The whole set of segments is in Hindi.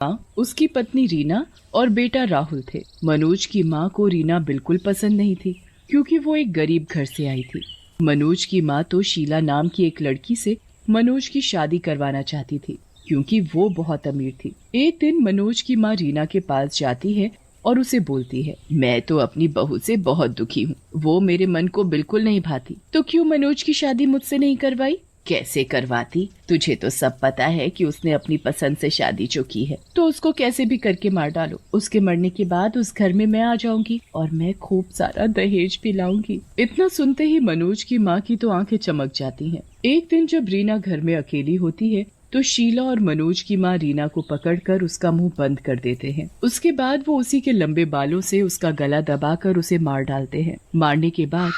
उसकी पत्नी रीना और बेटा राहुल थे। मनोज की माँ को रीना बिल्कुल पसंद नहीं थी क्योंकि वो एक गरीब घर से आई थी। मनोज की माँ तो शीला नाम की एक लड़की से मनोज की शादी करवाना चाहती थी क्योंकि वो बहुत अमीर थी। एक दिन मनोज की माँ रीना के पास जाती है और उसे बोलती है, मैं तो अपनी बहू से बहुत दुखी हूँ, वो मेरे मन को बिल्कुल नहीं भाती, तो क्यों मनोज की शादी मुझसे नहीं करवाई? कैसे करवाती? तुझे तो सब पता है कि उसने अपनी पसंद से शादी जो की है, तो उसको कैसे भी करके मार डालो। उसके मरने के बाद उस घर में मैं आ जाऊंगी और मैं खूब सारा दहेज भी लाऊंगी। इतना सुनते ही मनोज की माँ की तो आंखें चमक जाती हैं। एक दिन जब रीना घर में अकेली होती है तो शीला और मनोज की माँ रीना को पकड़कर उसका मुंह बंद कर देते हैं। उसके बाद वो उसी के लंबे बालों से उसका गला दबाकर उसे मार डालते हैं। मारने के बाद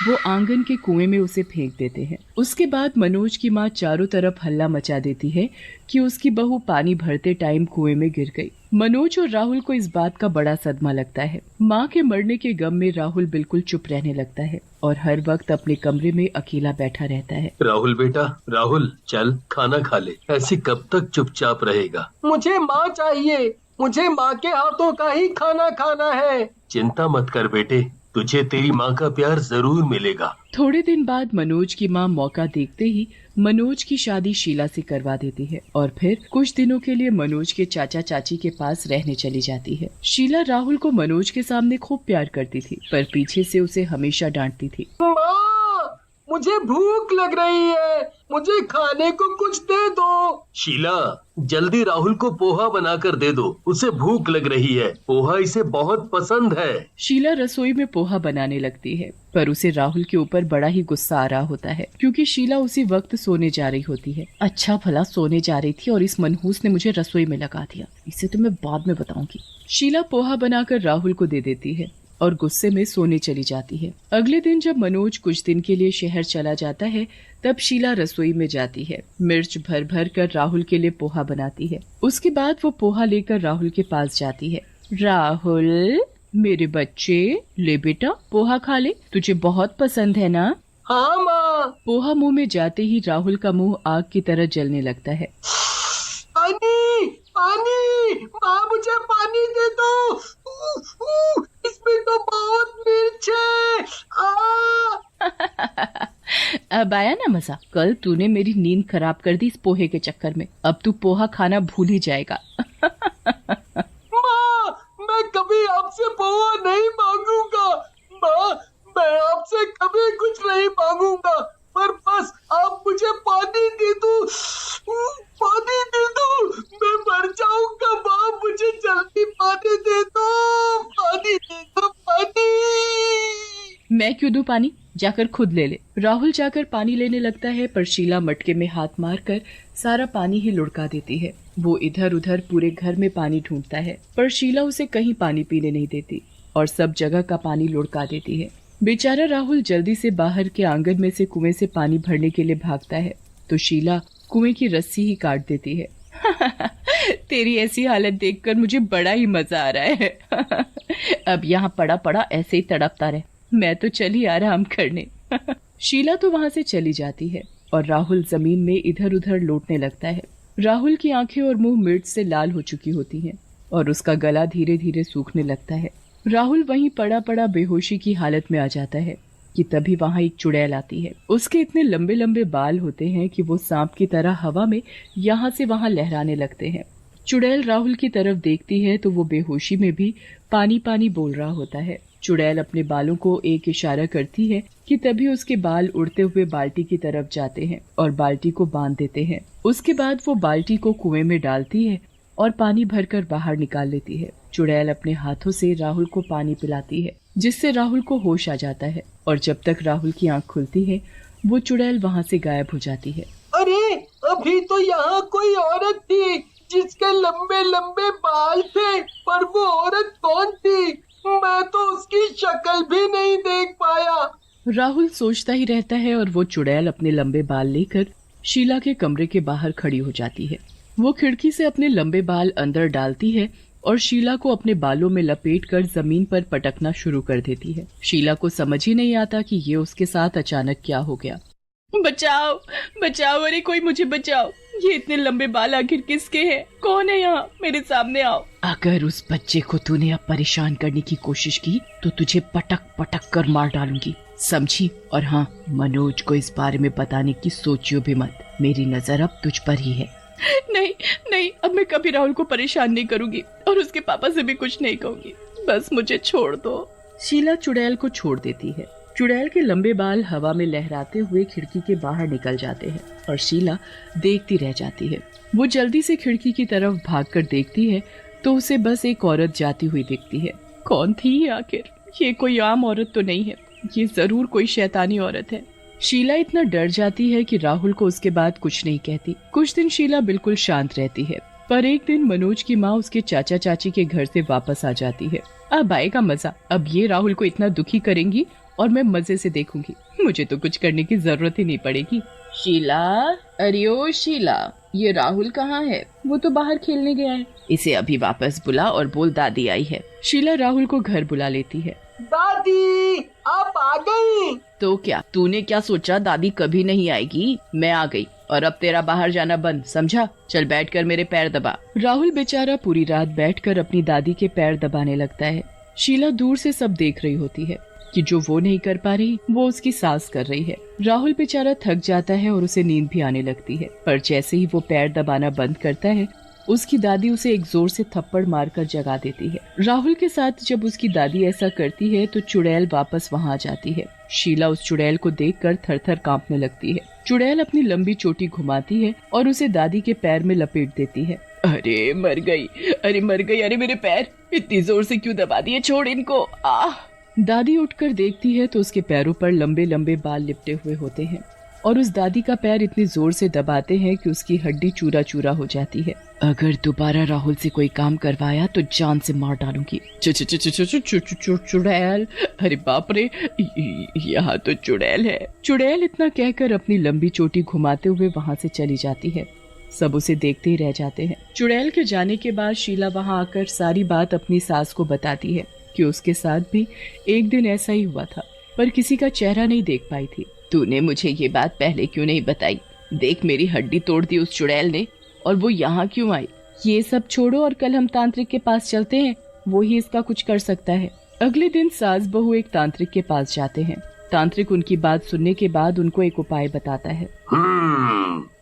वो आंगन के कुएं में उसे फेंक देते हैं। उसके बाद मनोज की माँ चारों तरफ हल्ला मचा देती है कि उसकी बहू पानी भरते टाइम कुएं में गिर गई। मनोज और राहुल को इस बात का बड़ा सदमा लगता है। माँ के मरने के गम में राहुल बिल्कुल चुप रहने लगता है और हर वक्त अपने कमरे में अकेला बैठा रहता है। राहुल बेटा, राहुल चल खाना खा ले, ऐसे कब तक चुपचाप रहेगा? मुझे माँ चाहिए, मुझे माँ के हाथों का ही खाना खाना है। चिंता मत कर बेटे, तुझे तेरी माँ का प्यार जरूर मिलेगा। थोड़े दिन बाद मनोज की माँ मौका देखते ही मनोज की शादी शीला से करवा देती है और फिर कुछ दिनों के लिए मनोज के चाचा चाची के पास रहने चली जाती है। शीला राहुल को मनोज के सामने खूब प्यार करती थी पर पीछे से उसे हमेशा डांटती थी। माँ, मुझे भूख लग रही है, मुझे खाने को कुछ दे दो। शीला, जल्दी राहुल को पोहा बनाकर दे दो, उसे भूख लग रही है, पोहा इसे बहुत पसंद है। शीला रसोई में पोहा बनाने लगती है पर उसे राहुल के ऊपर बड़ा ही गुस्सा आ रहा होता है क्योंकि शीला उसी वक्त सोने जा रही होती है। अच्छा भला सोने जा रही थी और इस मनहूस ने मुझे रसोई में लगा दिया, इसे तो मैं बाद में बताऊंगी। शीला पोहा बनाकर राहुल को दे देती है और गुस्से में सोने चली जाती है। अगले दिन जब मनोज कुछ दिन के लिए शहर चला जाता है तब शीला रसोई में जाती है। मिर्च भर भर कर राहुल के लिए पोहा बनाती है। उसके बाद वो पोहा लेकर राहुल के पास जाती है। राहुल मेरे बच्चे, ले बेटा पोहा खा ले, तुझे बहुत पसंद है ना? हाँ माँ। पोहा मुंह में जाते ही राहुल का मुंह आग की तरह जलने लगता है। पानी, पानी, माँ मुझे पानी दे दो। इसमें तो बहुत मिर्च है। अब आया ना मजा? कल तूने मेरी नींद खराब कर दी इस पोहे के चक्कर में, अब तू पोहा खाना भूल ही जाएगा। माँ, मैं कभी आपसे पोहा नहीं मांगूंगा। माँ, मैं आपसे कभी कुछ नहीं मांगूंगा, पर बस आप मुझे पानी दे दो, पानी दे दो, मैं मर जाऊंगा। माँ मुझे जल्दी पानी दे दो, पानी दे दो, पानी। मैं क्यों दूं पानी? जाकर खुद ले ले। राहुल जाकर पानी लेने लगता है पर शीला मटके में हाथ मारकर सारा पानी ही लुढ़का देती है। वो इधर उधर पूरे घर में पानी ढूंढता है पर शीला उसे कहीं पानी पीने नहीं देती और सब जगह का पानी लुढ़का देती है। बेचारा राहुल जल्दी से बाहर के आंगन में से कुएं से पानी भरने के लिए भागता है तो शीला कुएं की रस्सी ही काट देती है। तेरी ऐसी हालत देखकर मुझे बड़ा ही मजा आ रहा है। अब यहाँ पड़ा पड़ा ऐसे ही तड़पता रहे, मैं तो चली आराम करने। शीला तो वहाँ से चली जाती है और राहुल जमीन में इधर उधर लौटने लगता है। राहुल की आंखें और मुंह मिर्च से लाल हो चुकी होती हैं और उसका गला धीरे धीरे सूखने लगता है। राहुल वहीं पड़ा पड़ा बेहोशी की हालत में आ जाता है कि तभी वहाँ एक चुड़ैल आती है। उसके इतने लंबे लंबे बाल होते हैं कि वो सांप की तरह हवा में यहाँ से वहाँ लहराने लगते हैं। चुड़ैल राहुल की तरफ देखती है तो वो बेहोशी में भी पानी पानी बोल रहा होता है। चुड़ैल अपने बालों को एक इशारा करती है कि तभी उसके बाल उड़ते हुए बाल्टी की तरफ जाते हैं और बाल्टी को बांध देते हैं। उसके बाद वो बाल्टी को कुएं में डालती है और पानी भरकर बाहर निकाल लेती है। चुड़ैल अपने हाथों से राहुल को पानी पिलाती है जिससे राहुल को होश आ जाता है और जब तक राहुल की आंख खुलती है वो चुड़ैल वहाँ से गायब हो जाती है। अरे, अभी तो यहाँ कोई औरत थी जिसके लंबे लंबे बाल थे, पर वो औरत कौन थी? मैं तो उसकी शक्ल भी नहीं देख पाया। राहुल सोचता ही रहता है और वो चुड़ैल अपने लंबे बाल लेकर शीला के कमरे के बाहर खड़ी हो जाती है। वो खिड़की से अपने लंबे बाल अंदर डालती है और शीला को अपने बालों में लपेटकर जमीन पर पटकना शुरू कर देती है। शीला को समझ ही नहीं आता कि ये उसके साथ अचानक क्या हो गया। बचाओ बचाओ, अरे कोई मुझे बचाओ। ये इतने लंबे बाल आखिर किसके हैं? कौन है यहाँ? मेरे सामने आओ। अगर उस बच्चे को तूने अब परेशान करने की कोशिश की तो तुझे पटक पटक कर मार डालूंगी, समझी? और हाँ, मनोज को इस बारे में बताने की सोचियो भी मत। मेरी नजर अब तुझ पर ही है। नहीं नहीं, अब मैं कभी राहुल को परेशान नहीं करूंगी और उसके पापा से भी कुछ नहीं कहूंगी। बस मुझे छोड़ दो। शीला चुड़ैल को छोड़ देती है। चुड़ैल के लंबे बाल हवा में लहराते हुए खिड़की के बाहर निकल जाते हैं और शीला देखती रह जाती है। वो जल्दी से खिड़की की तरफ भागकर देखती है तो उसे बस एक औरत जाती हुई दिखती है। कौन थी ये आखिर? ये कोई आम औरत तो नहीं है, ये जरूर कोई शैतानी औरत है। शीला इतना डर जाती है कि राहुल को उसके बाद कुछ नहीं कहती। कुछ दिन शीला बिल्कुल शांत रहती है, पर एक दिन मनोज की माँ उसके चाचा चाची के घर से वापस आ जाती है। अब आएगा मजा। अब ये राहुल को इतना दुखी करेंगी और मैं मजे से देखूंगी। मुझे तो कुछ करने की जरूरत ही नहीं पड़ेगी। शीला, अरे ओ शीला, ये राहुल कहाँ है? वो तो बाहर खेलने गया है। इसे अभी वापस बुला और बोल दादी आई है। शीला राहुल को घर बुला लेती है। दादी, आप आ गई? तो क्या तूने क्या सोचा दादी कभी नहीं आएगी? मैं आ गई और अब तेरा बाहर जाना बंद, समझा? चल बैठकर मेरे पैर दबा। राहुल बेचारा पूरी रात बैठकर अपनी दादी के पैर दबाने लगता है। शीला दूर से सब देख रही होती है कि जो वो नहीं कर पा रही वो उसकी सास कर रही है। राहुल बेचारा थक जाता है और उसे नींद भी आने लगती है, पर जैसे ही वो पैर दबाना बंद करता है उसकी दादी उसे एक जोर से थप्पड़ मारकर जगा देती है। राहुल के साथ जब उसकी दादी ऐसा करती है तो चुड़ैल वापस वहाँ आ जाती है। शीला उस चुड़ैल को देखकर थर-थर कांपने लगती है। चुड़ैल अपनी लंबी चोटी घुमाती है और उसे दादी के पैर में लपेट देती है। अरे मर गई, अरे मर गई, अरे मेरे पैर इतनी जोर से क्यों दबा दिए? छोड़ इनको। दादी उठकर देखती है तो उसके पैरों पर लंबे लंबे बाल लिपटे हुए होते हैं और उस दादी का पैर इतनी जोर से दबाते हैं कि उसकी हड्डी चूरा चूरा हो जाती है। अगर दोबारा राहुल से कोई काम करवाया तो जान से मार डालूंगी। चुड़ैल, अरे बाप रे, यहाँ तो चुड़ैल है। चुड़ैल इतना कहकर अपनी लंबी चोटी घुमाते हुए वहाँ से चली जाती है। सब उसे देखते ही रह जाते हैं। चुड़ैल के जाने के बाद शीला वहाँ आकर सारी बात अपनी सास को बताती है कि उसके साथ भी एक दिन ऐसा ही हुआ था, पर किसी का चेहरा नहीं देख पाई थी। तूने मुझे ये बात पहले क्यों नहीं बताई? देख, मेरी हड्डी तोड़ दी उस चुड़ैल ने, और वो यहाँ क्यों आई? ये सब छोड़ो और कल हम तांत्रिक के पास चलते हैं, वो ही इसका कुछ कर सकता है। अगले दिन सास बहू एक तांत्रिक के पास जाते हैं। तांत्रिक उनकी बात सुनने के बाद उनको एक उपाय बताता है।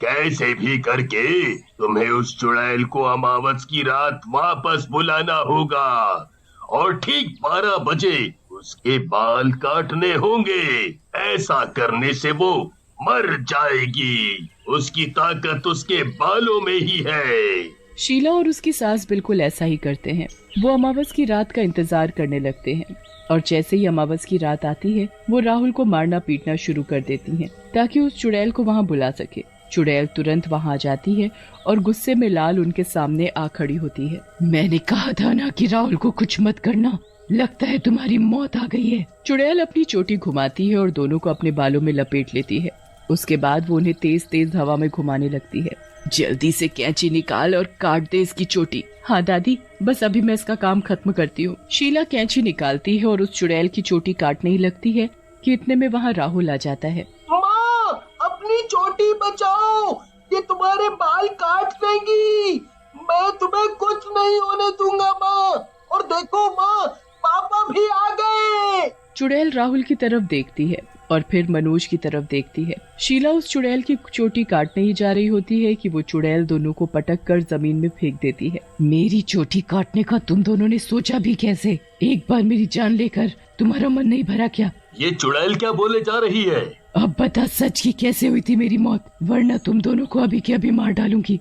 कैसे भी करके तुम्हें उस चुड़ैल को अमावस की रात वापस बुलाना होगा और ठीक 12 बजे उसके बाल काटने होंगे। ऐसा करने से वो मर जाएगी। उसकी ताकत उसके बालों में ही है। शीला और उसकी सास बिल्कुल ऐसा ही करते हैं। वो अमावस की रात का इंतजार करने लगते हैं और जैसे ही अमावस की रात आती है वो राहुल को मारना पीटना शुरू कर देती हैं ताकि उस चुड़ैल को वहाँ बुला सके। चुड़ैल तुरंत वहाँ आ जाती है और गुस्से में लाल उनके सामने आ खड़ी होती है। मैंने कहा था ना कि राहुल को कुछ मत करना, लगता है तुम्हारी मौत आ गई है। चुड़ैल अपनी चोटी घुमाती है और दोनों को अपने बालों में लपेट लेती है। उसके बाद वो उन्हें तेज तेज हवा में घुमाने लगती है। जल्दी से कैंची निकाल और काट दे इसकी चोटी। हाँ दादी, बस अभी मैं इसका काम खत्म करती हूँ। शीला कैंची निकालती है और उस चुड़ैल की चोटी काटने ही लगती है कि इतने में वहाँ राहुल आ जाता है। माँ, अपनी चोटी बचाओ, ये तुम्हारे बाल काट देंगी। मैं तुम्हें कुछ नहीं होने दूंगा माँ। और देखो माँ, पापा भी आ गए। चुड़ैल राहुल की तरफ देखती है और फिर मनोज की तरफ देखती है। शीला उस चुड़ैल की चोटी काटने ही जा रही होती है कि वो चुड़ैल दोनों को पटक कर जमीन में फेंक देती है। मेरी चोटी काटने का तुम दोनों ने सोचा भी कैसे? एक बार मेरी जान लेकर तुम्हारा मन नहीं भरा क्या? ये चुड़ैल क्या बोले जा रही है? अब बता सच की कैसे हुई थी मेरी मौत, वरना तुम दोनों को अभी के अभी मार डालूंगी।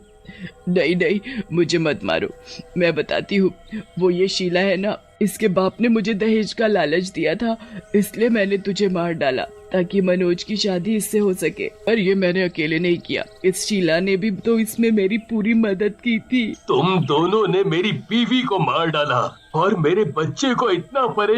नहीं नहीं, मुझे मत मारो, मैं बताती हूँ। वो ये शीला है ना, इसके बाप ने मुझे दहेज का लालच दिया था, इसलिए मैंने तुझे मार डाला ताकि मनोज की शादी इससे हो सके। और ये मैंने अकेले नहीं किया, इस शीला ने भी तो इसमें मेरी पूरी मदद की थी। तुम दोनों ने मेरी बीवी को मार डाला और मेरे बच्चे को इतना परेशान